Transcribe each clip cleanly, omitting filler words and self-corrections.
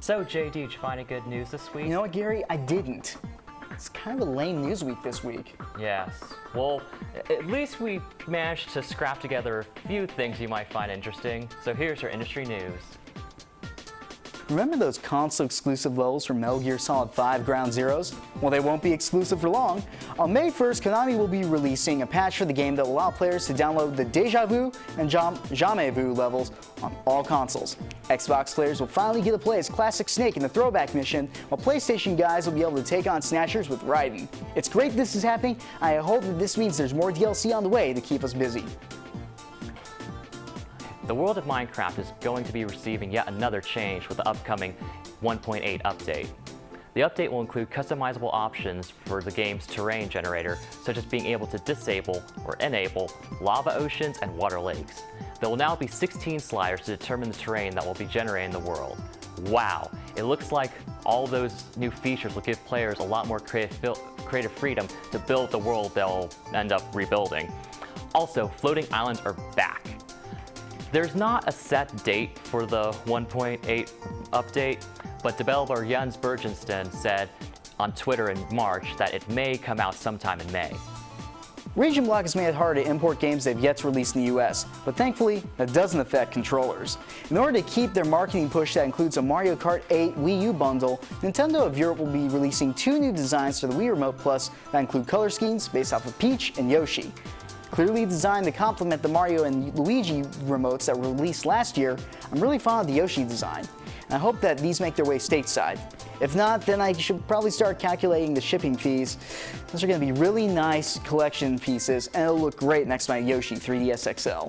So, JD, did you find any good news this week? You know what, Gary? I didn't. It's kind of a lame news week this week. Yes. Well, at least we managed to scrap together a few things you might find interesting. So here's your industry news. Remember those console-exclusive levels from Metal Gear Solid 5 Ground Zeroes? Well, they won't be exclusive for long. On May 1st, Konami will be releasing a patch for the game that will allow players to download the Deja Vu and Jamais Vu levels on all consoles. Xbox players will finally get to play as Classic Snake in the Throwback Mission, while PlayStation guys will be able to take on Snatchers with Raiden. It's great this is happening. I hope that this means there's more DLC on the way to keep us busy. The world of Minecraft is going to be receiving yet another change with the upcoming 1.8 update. The update will include customizable options for the game's terrain generator, such as being able to disable or enable lava oceans and water lakes. There will now be 16 sliders to determine the terrain that will be generated in the world. Wow, it looks like all those new features will give players a lot more creative freedom to build the world they'll end up rebuilding. Also, floating islands are back. There's not a set date for the 1.8 update, but developer Jens Bergensten said on Twitter in March that it may come out sometime in May. Region block has made it hard to import games they've yet to release in the US, but thankfully, that doesn't affect controllers. In order to keep their marketing push that includes a Mario Kart 8 Wii U bundle, Nintendo of Europe will be releasing 2 new designs for the Wii Remote Plus that include color schemes based off of Peach and Yoshi. Clearly designed to complement the Mario and Luigi remotes that were released last year, I'm really fond of the Yoshi design, and I hope that these make their way stateside. If not, then I should probably start calculating the shipping fees. Those are going to be really nice collection pieces, and it'll look great next to my Yoshi 3DS XL.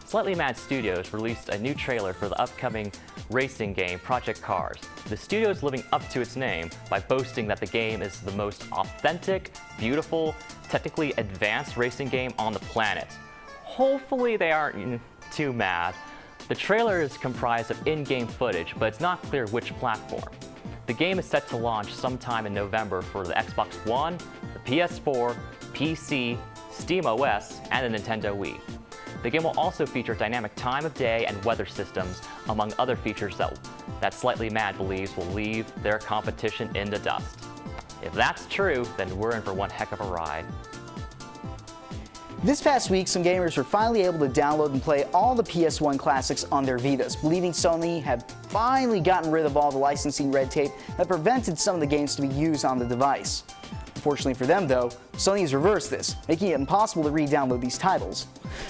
Slightly Mad Studios released a new trailer for the upcoming racing game Project Cars. The studio is living up to its name by boasting that the game is the most authentic, beautiful, technically advanced racing game on the planet. Hopefully they aren't too mad. The trailer is comprised of in-game footage, but it's not clear which platform. The game is set to launch sometime in November for the Xbox One, the PS4, PC, SteamOS, and the Nintendo Wii. The game will also feature dynamic time of day and weather systems, among other features that Slightly Mad believes will leave their competition in the dust. If that's true, then we're in for one heck of a ride. This past week, some gamers were finally able to download and play all the PS1 classics on their Vitas, believing Sony had finally gotten rid of all the licensing red tape that prevented some of the games to be used on the device. Unfortunately for them, though, Sony has reversed this, making it impossible to re-download these titles.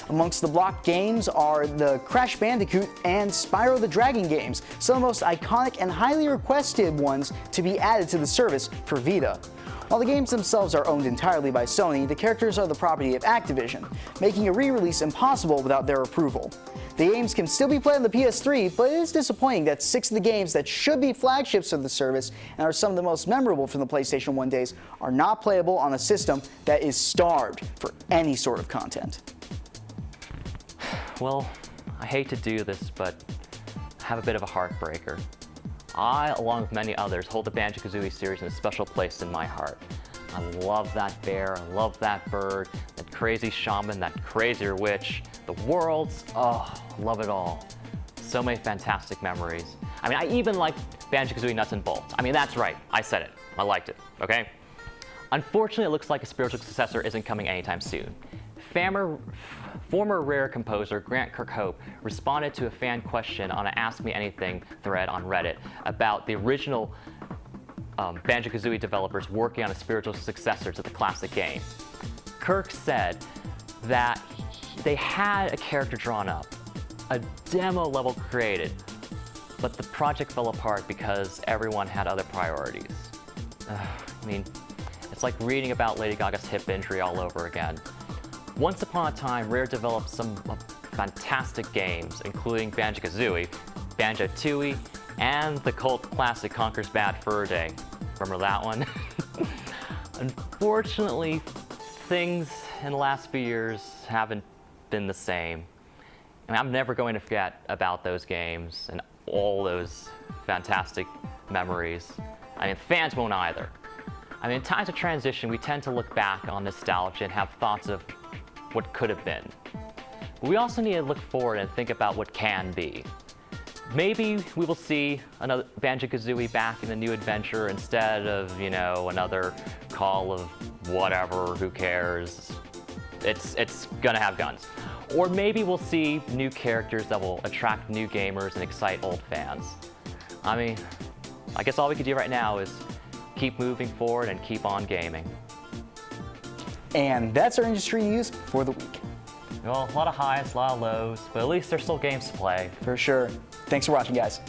Amongst the blocked games are the Crash Bandicoot and Spyro the Dragon games, some of the most iconic and highly requested ones to be added to the service for Vita. While the games themselves are owned entirely by Sony, the characters are the property of Activision, making a re-release impossible without their approval. The games can still be played on the PS3, but it is disappointing that 6 of the games that should be flagships of the service and are some of the most memorable from the PlayStation 1 days are not playable on a system that is starved for any sort of content. Well, I hate to do this, but I have a bit of a heartbreaker. I, along with many others, hold the Banjo-Kazooie series in a special place in my heart. I love that bear, I love that bird, that crazy shaman, that crazier witch, the worlds, oh, love it all. So many fantastic memories. I mean, I even like Banjo-Kazooie Nuts and Bolts. I mean, that's right, I said it. I liked it, okay? Unfortunately, it looks like a spiritual successor isn't coming anytime soon. Former Rare composer Grant Kirkhope responded to a fan question on an Ask Me Anything thread on Reddit about the original Banjo-Kazooie developers working on a spiritual successor to the classic game. Kirk said that they had a character drawn up, a demo level created, but the project fell apart because everyone had other priorities. I mean, it's like reading about Lady Gaga's hip injury all over again. Once upon a time, Rare developed some fantastic games, including Banjo-Kazooie, Banjo-Tooie, and the cult classic Conker's Bad Fur Day. Remember that one? Unfortunately, things in the last few years haven't been the same. I mean, I'm never going to forget about those games and all those fantastic memories. I mean, fans won't either. I mean, in times of transition, we tend to look back on nostalgia and have thoughts of what could have been. But we also need to look forward and think about what can be. Maybe we will see another Banjo-Kazooie back in a new adventure instead of, you know, another Call of whatever, who cares. It's gonna have guns. Or maybe we'll see new characters that will attract new gamers and excite old fans. I mean, I guess all we can do right now is keep moving forward and keep on gaming. And that's our industry news for the week. Well, a lot of highs, a lot of lows, but at least there's still games to play. For sure. Thanks for watching, guys.